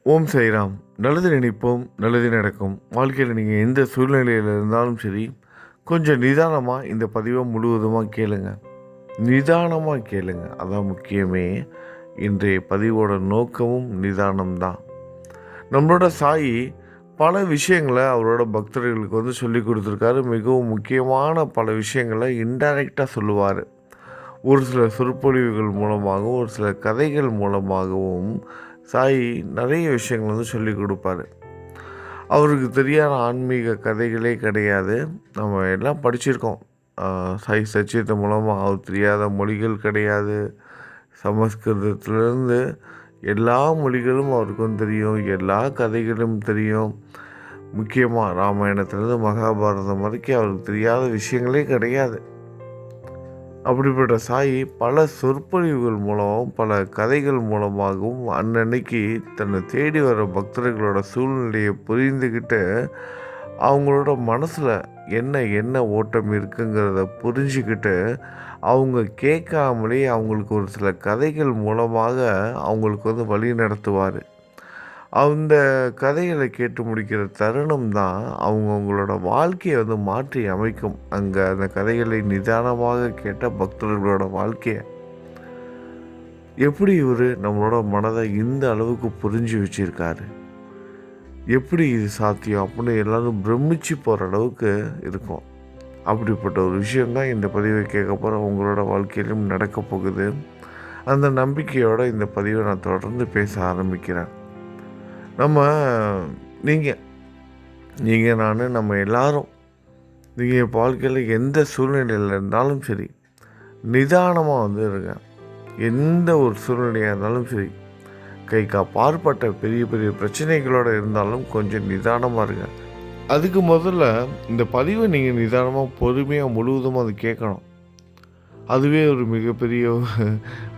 ஓம் சாய்ராம். நல்லது நினைப்போம், நல்லது நடக்கும். வாழ்க்கையில் நீங்கள் எந்த சூழ்நிலையில் இருந்தாலும் சரி, கொஞ்சம் நிதானமாக இந்த பதிவை முழுவதுமாக கேளுங்க. நிதானமாக கேளுங்க, அதான் முக்கியமே. இன்றைய பதிவோட நோக்கமும் நிதானம் தான். நம்மளோட சாயி பல விஷயங்களை அவரோட பக்தர்களுக்கு சொல்லி கொடுத்துருக்காரு. மிகவும் முக்கியமான பல விஷயங்களை இன்டைரக்டாக சொல்லுவார். ஒரு சில சொற்பொழிவுகள் மூலமாகவும் ஒரு சில கதைகள் மூலமாகவும் சாய் நிறைய விஷயங்கள் சொல்லி கொடுப்பாரு. அவருக்கு தெரியாத ஆன்மீக கதைகளே கிடையாது. நம்ம எல்லாம் படிச்சிருக்கோம். சாய் சச்சியத்து மூலமாக அவர் தெரியாத மொழிகள் கிடையாது. சமஸ்கிருதத்துலேருந்து எல்லா மொழிகளும் அவருக்கு தெரியும். எல்லா கதைகளும் தெரியும். முக்கியமாக ராமாயணத்துலேருந்து மகாபாரதம் வரைக்கும் அவருக்கு தெரியாத விஷயங்களே கிடையாது. அப்படிப்பட்ட சாயி பல சொற்பொழிவுகள் மூலமாகவும் பல கதைகள் மூலமாகவும் அன்னன்னைக்கு தன்னை தேடி வர பக்தர்களோட சூழ்நிலையை புரிந்துக்கிட்டு அவங்களோட மனசில் என்ன ஓட்டம் இருக்குங்கிறத புரிஞ்சுக்கிட்டு அவங்க கேட்காமலே அவங்களுக்கு ஒரு சில கதைகள் மூலமாக அவங்களுக்கு வழி நடத்துவார். அந்த கதைகளை கேட்டு முடிக்கிற தருணம் தான் அவங்கவுங்களோட வாழ்க்கையை மாற்றி அமைக்கும். அங்கே அந்த கதைகளை நிதானமாக கேட்ட பக்தர்களோட வாழ்க்கையை எப்படி இவர் நம்மளோட மனதை இந்த அளவுக்கு புரிஞ்சு வச்சிருக்காரு, எப்படி இது சாத்தியம் அப்படின்னு எல்லாரும் பிரமிச்சு போகிற அளவுக்கு இருக்கும். அப்படிப்பட்ட ஒரு விஷயந்தான் இந்த பதிவை கேட்க போகிற உங்களோட வாழ்க்கையிலும் நடக்க போகுது. அந்த நம்பிக்கையோடு இந்த பதிவை நான் தொடர்ந்து பேச ஆரம்பிக்கிறேன். நீங்கள் நம்ம எல்லாரும் நீங்கள் வாழ்க்கையில் எந்த சூழ்நிலையில் இருந்தாலும் சரி, நிதானமாக இருங்க. எந்த ஒரு சூழ்நிலையாக இருந்தாலும் சரி, பாற்பட்ட பெரிய பெரிய பிரச்சனைகளோடு இருந்தாலும் கொஞ்சம் நிதானமாக இருங்க. அதுக்கு முதல்ல இந்த பதிவை நீங்கள் நிதானமாக பொறுமையாக முழுவதும் அது கேட்கணும். அதுவே ஒரு மிகப்பெரிய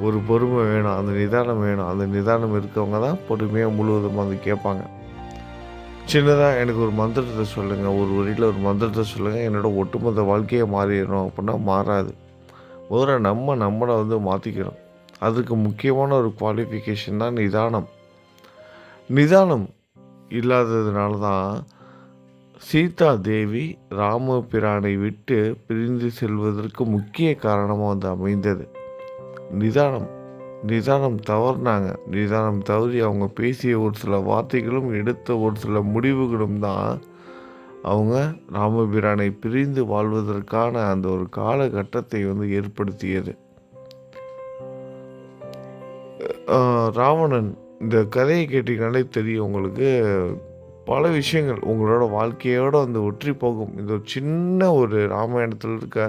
ஒரு பொறுமை வேணும், அந்த நிதானம் வேணும். அந்த நிதானம் இருக்கவங்க தான் பொறுமையாக முழுவதும் அது கேட்பாங்க. சின்னதாக எனக்கு ஒரு மந்திரத்தை சொல்லுங்கள், ஒரு வரியில் ஒரு மந்திரத்தை சொல்லுங்கள், என்னோடய ஒட்டுமொத்த வாழ்க்கையை மாறிடணும் அப்படின்னா மாறாது. முதல்ல நம்மளை மாற்றிக்கணும். அதுக்கு முக்கியமான ஒரு குவாலிஃபிகேஷன் தான் நிதானம். நிதானம் இல்லாததுனால தான் சீதா தேவி ராமபிரானை விட்டு பிரிந்து செல்வதற்கு முக்கிய காரணமாக அமைந்தது நிதானம் தவறினாங்க. நிதானம் தவறி அவங்க பேசிய ஒரு சில வார்த்தைகளும் எடுத்த ஒரு சில முடிவுகளும் தான் அவங்க ராமபிரானை பிரிந்து வாழ்வதற்கான அந்த ஒரு காலகட்டத்தை ஏற்படுத்தியது. ராவணன், இந்த கதையை கேட்டீங்கன்னாலே தெரியும் உங்களுக்கு. பல விஷயங்கள் உங்களோட வாழ்க்கையோடு ஒற்றி போகும். இந்த ஒரு சின்ன ஒரு ராமாயணத்தில் இருக்க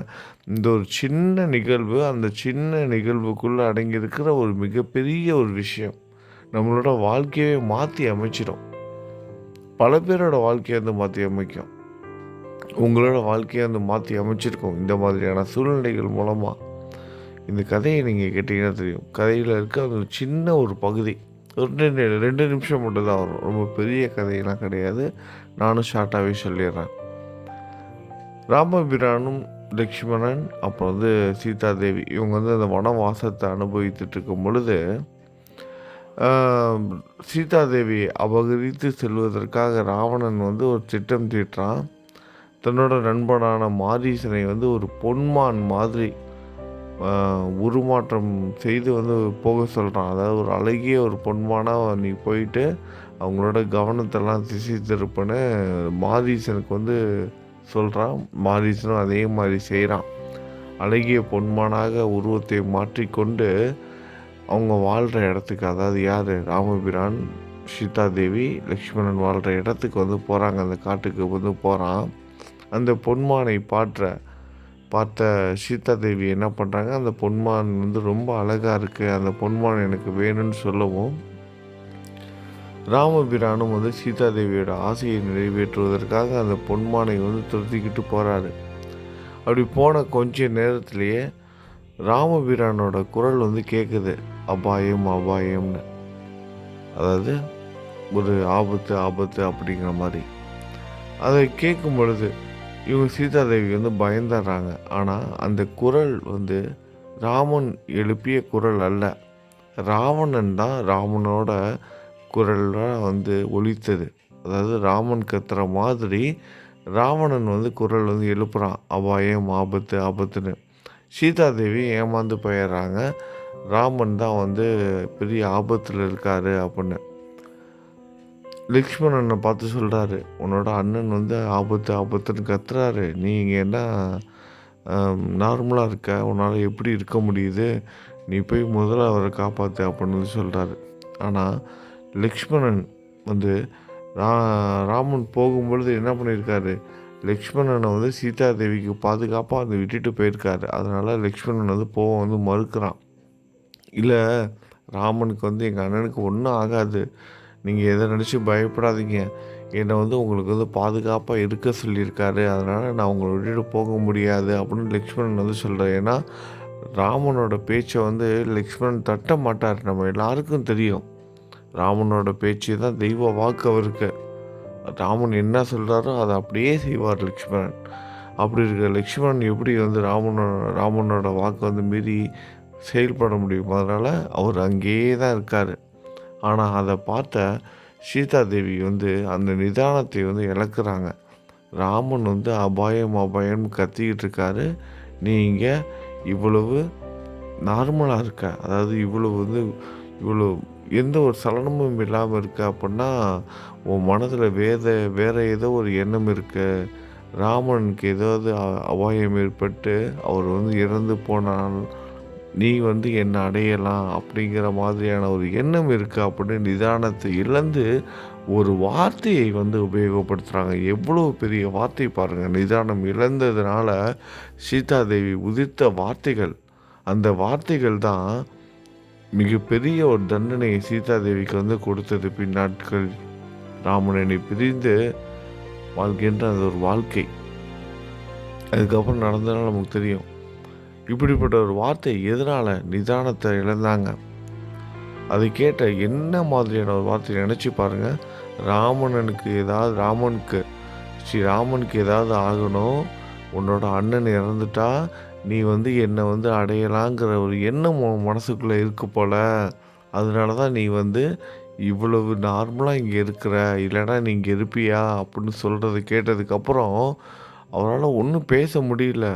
இந்த ஒரு சின்ன நிகழ்வு, அந்த சின்ன நிகழ்வுக்குள்ளே அடங்கியிருக்கிற ஒரு மிகப்பெரிய ஒரு விஷயம் நம்மளோட வாழ்க்கையை மாற்றி அமைச்சிடும். பல பேரோட வாழ்க்கையை மாற்றி அமைக்கும். உங்களோட வாழ்க்கையை மாற்றி அமைச்சிருக்கோம் இந்த மாதிரியான சூழ்நிலைகள் மூலமாக. இந்த கதையை நீங்கள் கேட்டிங்கன்னா தெரியும். கதையில் இருக்க அந்த சின்ன ஒரு பகுதி, 2 நிமிஷம் மட்டும் தான் வரும். ரொம்ப பெரிய கதையெல்லாம் கிடையாது. நானும் ஷார்ட்டாகவே சொல்லிடுறேன். ராமபிரானும் லக்ஷ்மணன் அப்புறம் சீதாதேவி இவங்க அந்த வனவாசத்தை அனுபவித்துட்டு இருக்கும் பொழுது சீதாதேவியை அபகரித்து செல்வதற்காக ராவணன் ஒரு திட்டம் தீட்டுறான். தன்னோட நண்பனான மாரீசனை ஒரு பொன்மான் மாதிரி உருமாற்றம் செய்து போக சொல்கிறான். அதாவது ஒரு அழகிய ஒரு பொன்மானாக நீ போயிட்டு அவங்களோட கவனத்தெல்லாம் திசை திருப்புன்னு மாரீசனுக்கு சொல்கிறான். மாரீசனும் அதே மாதிரி செய்கிறான். அழகிய பொன்மானாக உருவத்தை மாற்றிக்கொண்டு அவங்க வாழ்கிற இடத்துக்கு, அதாவது யார், ராமபிரான், சீதாதேவி, லக்ஷ்மணன் வாழ்கிற இடத்துக்கு போகிறாங்க. அந்த காட்டுக்கு போகிறான். அந்த பொன்மானை பார்த்த சீதாதேவி என்ன பண்ணுறாங்க, அந்த பொன்மான் ரொம்ப அழகாக இருக்குது, அந்த பொன்மான் எனக்கு வேணும்னு சொல்லவும் ராமபிரானும் சீதாதேவியோட ஆசையை நிறைவேற்றுவதற்காக அந்த பொன்மானை துரத்திக்கிட்டு போகிறாரு. அப்படி போன கொஞ்ச நேரத்திலேயே ராமபிரானோட குரல் கேட்குது, அபாயம் அபாயம்னு. அதாவது ஒரு ஆபத்து ஆபத்து அப்படிங்கிற மாதிரி. அதை கேட்கும் பொழுது இவங்க சீதாதேவி பயந்துடுறாங்க. ஆனால் அந்த குரல் ராமன் எழுப்பிய குரல் அல்ல. ராவணன் தான் ராமனோட குரல்லாம் வந்து ஒலித்தது. அதாவது ராமன் கத்துற மாதிரி ராவணன் வந்து குரல் வந்து எழுப்புறான், அபாயம், ஆபத்து, ஆபத்துன்னு. சீதாதேவி ஏமாந்து போயிடுறாங்க. ராமன் தான் வந்து பெரிய ஆபத்தில் இருக்காரு அப்படின்னு. லக்ஷ்மணனை பார்த்து சொல்கிறாரு, உன்னோட அண்ணன் வந்து ஆபத்து ஆபத்துன்னு கத்துறாரு, நீ இங்கே என்ன நார்மலாக இருக்க, உன்னால் எப்படி இருக்க முடியுது, நீ போய் முதல்ல அவரை காப்பாற்று அப்படின்னு சொல்கிறாரு. ஆனால் லக்ஷ்மணன் வந்து ராமன் போகும்பொழுது என்ன பண்ணியிருக்காரு, லக்ஷ்மணனை வந்து சீதாதேவிக்கு பாதுகாப்பாக வந்து விட்டுட்டு போயிருக்காரு. அதனால் லக்ஷ்மணன் வந்து போக வந்து மறுக்கிறான். இல்லை, ராமனுக்கு வந்து எங்கள் அண்ணனுக்கு ஒன்றும் ஆகாது, நீங்கள் எதை நினச்சி பயப்படாதீங்க, என்னை வந்து உங்களுக்கு வந்து பாதுகாப்பாக இருக்க சொல்லியிருக்காரு, அதனால் நான் உங்களை விட்டுட்டு போக முடியாது அப்படின்னு லக்ஷ்மணன் வந்து சொல்கிறார். ஏன்னா ராமனோட பேச்சை வந்து லக்ஷ்மணன் தட்ட மாட்டார். நம்ம எல்லாருக்கும் தெரியும், ராமனோட பேச்சு தான் தெய்வ வாக்கு அவருக்கு. ராமன் என்ன சொல்கிறாரோ அதை அப்படியே செய்வார் லக்ஷ்மணன். அப்படி இருக்க லக்ஷ்மணன் எப்படி வந்து ராமனோட வாக்கை வந்து மீறி செயல்பட முடியும்? அதனால் அவர் அங்கேயே தான் இருக்கார். ஆனால் அதை பார்த்த சீதாதேவி வந்து அந்த நிதானத்தை வந்து இழக்கிறாங்க. ராமன் வந்து அபாயம் அபாயம் கத்திக்கிட்டு இருக்காரு, நீங்கள் இவ்வளவு நார்மலாக இருக்க, அதாவது இவ்வளோ எந்த ஒரு சலனமும் இல்லாமல் இருக்க அப்படின்னா உன் மனதில் வேறு ஏதோ ஒரு எண்ணம் இருக்கு. ராமனுக்கு ஏதாவது அபாயம் ஏற்பட்டு அவர் வந்து இறந்து போனால் நீ வந்து என்னை அடையலாம் அப்படிங்கிற மாதிரியான ஒரு எண்ணம் இருக்குது அப்படின்னு நிதானத்தை இழந்து ஒரு வார்த்தையை வந்து உபயோகப்படுத்துகிறாங்க. எவ்வளோ பெரிய வார்த்தை பாருங்கள். நிதானம் இழந்ததுனால சீதாதேவி உதிர்த்த வார்த்தைகள், அந்த வார்த்தைகள் தான் மிகப்பெரிய ஒரு தண்டனையை சீதாதேவிக்கு வந்து கொடுத்தது. பின்னாட்கள் ராமனை பிரிந்து வாழ்கின்ற அந்த ஒரு வாழ்க்கை அதுக்கப்புறம் நடந்ததுனால நமக்கு தெரியும். இப்படிப்பட்ட ஒரு வார்த்தை எதனால் நிதானத்தை இழந்தாங்க? அதை கேட்ட என்ன மாதிரியான ஒரு வார்த்தையை நினச்சி பாருங்கள். ராமனுக்கு ஏதாவது ஆகணும், உன்னோட அண்ணன் இறந்துட்டா நீ வந்து என்னை வந்து அடையலாங்கிற ஒரு எண்ணம் உன் மனசுக்குள்ளே இருக்கு போல், அதனால தான் நீ வந்து இவ்வளவு நார்மலாக இங்கே இருக்கிற, இல்லைனா நீ இங்கே இருப்பியா அப்படின்னு சொல்கிறத கேட்டதுக்கப்புறம் அவரால் ஒன்றும் பேச முடியல.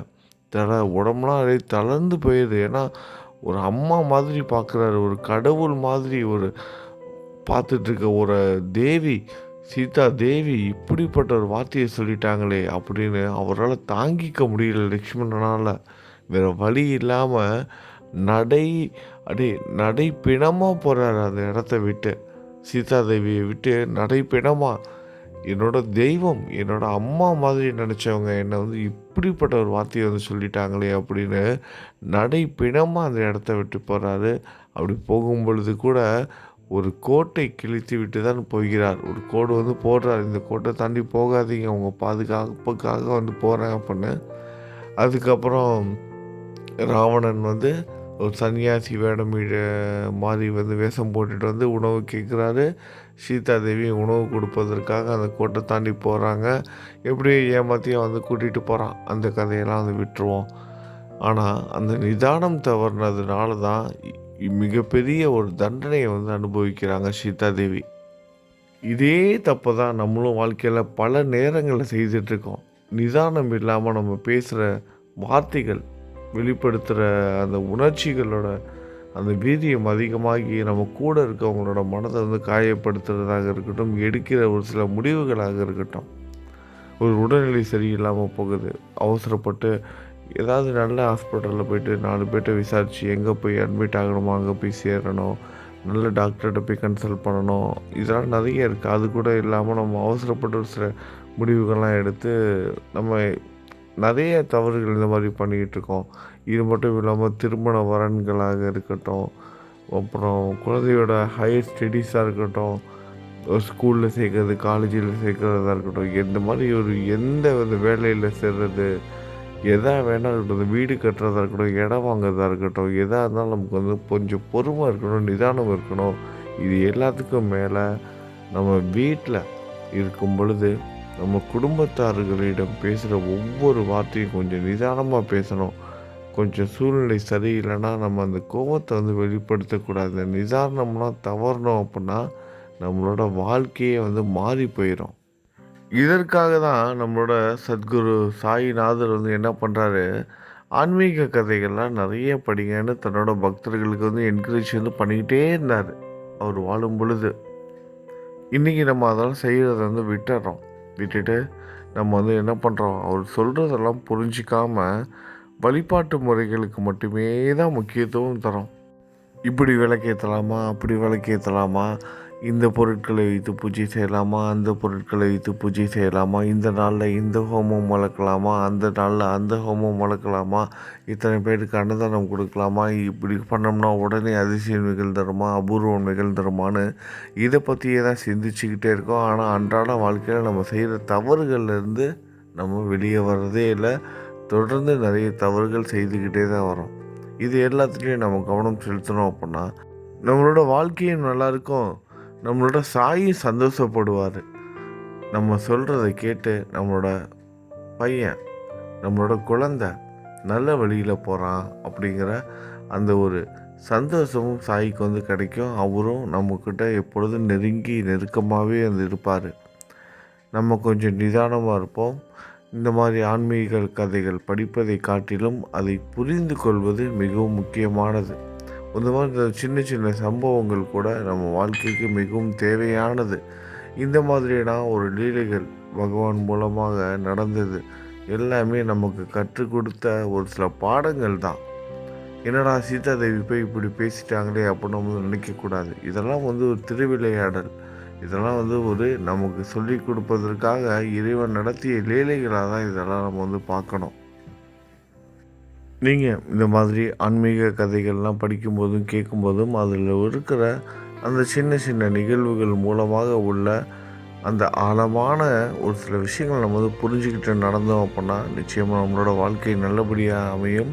உடம்புலாம் அப்படியே தளர்ந்து போயிடுது. ஏன்னா ஒரு அம்மா மாதிரி பார்க்குறாரு, ஒரு கடவுள் மாதிரி ஒரு பார்த்துட்ருக்க ஒரு தேவி, சீதா தேவி இப்படிப்பட்ட ஒரு வார்த்தையை சொல்லிட்டாங்களே அப்படின்னு அவரால் தாங்கிக்க முடியல லக்ஷ்மணனால். வேறு வழி இல்லாமல் நடை பிணமாக போகிறாரு அந்த இடத்த விட்டு. சீதாதேவியை விட்டு நடைப்பிணமாக, என்னோட தெய்வம், என்னோட அம்மா மாதிரி நினச்சவங்க என்னை வந்து இப்படிப்பட்ட ஒரு வார்த்தையை வந்து சொல்லிட்டாங்களே அப்படின்னு நடைப்பிணமாக அந்த இடத்த விட்டு போகிறாரு. அப்படி போகும்பொழுது கூட ஒரு கோட்டை கிழித்து விட்டு தான் போகிறார். ஒரு கோடு வந்து போடுறார், இந்த கோட்டை தாண்டி போகாதீங்க, அவங்க பாதுகாப்புக்காக வந்து போகிறேன் அப்படின்னு. அதுக்கப்புறம் ராவணன் வந்து ஒரு சன்னியாசி வேடம் மாதிரி வந்து வேஷம் போட்டுட்டு வந்து உணவு கேட்குறாரு. சீதாதேவி உணவு கொடுப்பதற்காக அந்த கோட்டை தாண்டி போகிறாங்க. எப்படி ஏமாற்றியும் வந்து கூட்டிகிட்டு போகிறான். அந்த கதையெல்லாம் வந்து விட்டுருவோம். ஆனால் அந்த நிதானம் தவறுனதுனால தான் மிகப்பெரிய ஒரு தண்டனையை வந்து அனுபவிக்கிறாங்க சீதாதேவி. இதே தப்பு தான் நம்மளும் வாழ்க்கையில் பல நேரங்களில் செய்துட்ருக்கோம். நிதானம் இல்லாமல் நம்ம பேசுகிற வார்த்தைகள், வெளிப்படுத்துகிற அந்த உணர்ச்சிகளோட அந்த வீரியம் அதிகமாகி நம்ம கூட இருக்கவங்களோட மனதை வந்து காயப்படுத்துறதாக இருக்கட்டும், எடுக்கிற ஒரு சில முடிவுகளாக இருக்கட்டும். ஒரு உடல்நிலை சரியில்லாமல் போகுது, அவசரப்பட்டு ஏதாவது நல்ல ஹாஸ்பிட்டலில் போய்ட்டு 4 பேர்கிட்ட விசாரித்து எங்கே போய் அட்மிட் ஆகணுமோ அங்கே போய் சேரணும், நல்ல டாக்டர்கிட்ட போய் கன்சல்ட் பண்ணணும், இதெல்லாம் நிறைய இருக்குது. அது கூட இல்லாமல் நம்ம அவசரப்பட்டு ஒரு சில முடிவுகள்லாம் எடுத்து நம்ம நிறைய தவறுகள் இந்த மாதிரி பண்ணிக்கிட்டு இருக்கோம். இது மட்டும் இல்லாமல் திருமண வரன்களாக இருக்கட்டும், அப்புறம் குழந்தையோட ஹையர் ஸ்டடீஸாக இருக்கட்டும், ஸ்கூலில் சேர்க்கறது, காலேஜில் சேர்க்கறதா இருக்கட்டும், இந்த மாதிரி எந்த ஒரு வேலையில் சேர்றது, எதா வேணால் இருக்கட்டும், வீடு கட்டுறதா இருக்கட்டும், இடம் வாங்குறதா இருக்கட்டும், எதாக இருந்தாலும் நமக்கு வந்து கொஞ்சம் பொறுமை இருக்கணும், நிதானம் இருக்கணும். இது எல்லாத்துக்கும் மேலே நம்ம வீட்டில் இருக்கும் பொழுது நம்ம குடும்பத்தார்களிடம் பேசுகிற ஒவ்வொரு வார்த்தையும் கொஞ்சம் நிதானமாக பேசணும். கொஞ்சம் சூழ்நிலை சரியில்லைன்னா நம்ம அந்த கோபத்தை வந்து வெளிப்படுத்தக்கூடாது. நிதானம்லாம் தவறணும் அப்படின்னா நம்மளோட வாழ்க்கையே வந்து மாறி போயிடும். இதற்காக தான் நம்மளோட சத்குரு சாயிநாதர் வந்து என்ன பண்ணுறாரு, ஆன்மீக கதைகள்லாம் நிறைய படிங்கன்னு தன்னோட பக்தர்களுக்கு வந்து என்கரேஜ் வந்து பண்ணிக்கிட்டே இருந்தார் அவர் வாழும் பொழுது. இன்றைக்கி நம்ம அதெல்லாம் செய்கிறத வந்து விட்டுட்டு நம்ம வந்து என்ன பண்ணுறோம், அவர் சொல்கிறதெல்லாம் புரிஞ்சிக்காமல் வழிபாட்டு முறைகளுக்கு மட்டுமே தான் முக்கியத்துவம் தரோம். இப்படி விளக்கேற்றலாமா, அப்படி விளக்கேற்றலாமா, இந்த பொருட்களை வைத்து பூஜை செய்யலாமா, அந்த பொருட்களை வைத்து பூஜை செய்யலாமா, இந்த நாளில் இந்த ஹோமம் வளர்க்கலாமா, அந்த நாளில் அந்த ஹோமம் வளர்க்கலாமா, இத்தனை பேருக்கு அன்னதானம் கொடுக்கலாமா, இப்படி பண்ணோம்னா உடனே அதிசயம் நிகழ்ந்துருமா, அபூர்வம் நிகழ்ந்துருமான்னு இதை பற்றியே தான் சிந்திச்சுக்கிட்டே இருக்கோம். ஆனால் அன்றாட வாழ்க்கையில் நம்ம செய்கிற தவறுகள்லேருந்து நம்ம வெளியே வர்றதே இல்லை. தொடர்ந்து நிறைய தவறுகள் செய்துக்கிட்டே தான் வரோம். இது எல்லாத்துலேயும் நம்ம கவனம் செலுத்தணும் அப்படின்னா நம்மளோட வாழ்க்கையும் நல்லாயிருக்கும், நம்மளோட சாயும் சந்தோஷப்படுவார். நம்ம சொல்கிறத கேட்டு நம்மளோட பையன், நம்மளோட குழந்தை நல்ல வழியில் போகிறான் அப்படிங்கிற அந்த ஒரு சந்தோஷமும் சாய்க்கு வந்து கிடைக்கும். அவரும் நம்மக்கிட்ட எப்பொழுதும் நெருக்கமாகவே வந்து இருப்பார். நம்ம கொஞ்சம் நிதானமாக இருப்போம். இந்த மாதிரி ஆன்மீக கதைகள் படிப்பதை காட்டிலும் அதை புரிந்து கொள்வது மிகவும் முக்கியமானது. இந்த மாதிரி சின்ன சின்ன சம்பவங்கள் கூட நம்ம வாழ்க்கைக்கு மிகவும் தேவையானது. இந்த மாதிரியான ஒரு லீலைகள் பகவான் மூலமாக நடந்தது எல்லாமே நமக்கு கற்றுக் கொடுத்த ஒரு சில பாடங்கள் தான். என்னடா சீதாதேவி போய் இப்படி பேசிட்டாங்களே அப்படின்னு நம்ம நினைக்கக்கூடாது. இதெல்லாம் வந்து ஒரு திருவிளையாடல். இதெல்லாம் வந்து ஒரு நமக்கு சொல்லி கொடுப்பதற்காக இறைவன் நடத்திய லீலைகளாக தான் இதெல்லாம் நம்ம வந்து பார்க்கணும். நீங்கள் இந்த மாதிரி ஆன்மீக கதைகள்லாம் படிக்கும்போதும் கேட்கும்போதும் அதில் இருக்கிற அந்த சின்ன சின்ன நிகழ்வுகள் மூலமாக உள்ள அந்த ஆழமான ஒரு சில விஷயங்கள் நம்ம வந்து புரிஞ்சுக்கிட்டு நடந்தோம் அப்படின்னா நிச்சயமாக நம்மளோட வாழ்க்கை நல்லபடியாக அமையும்.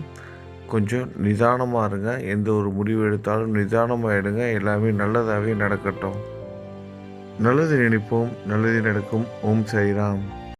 கொஞ்சம் நிதானமாக இருங்க. எந்த ஒரு முடிவு எடுத்தாலும் நிதானமாக எடுங்க. எல்லாமே நல்லதாகவே நடக்கட்டும். நல்லது நினைப்போம், நல்லது நடக்கும். ஓம் சாய்ராம்.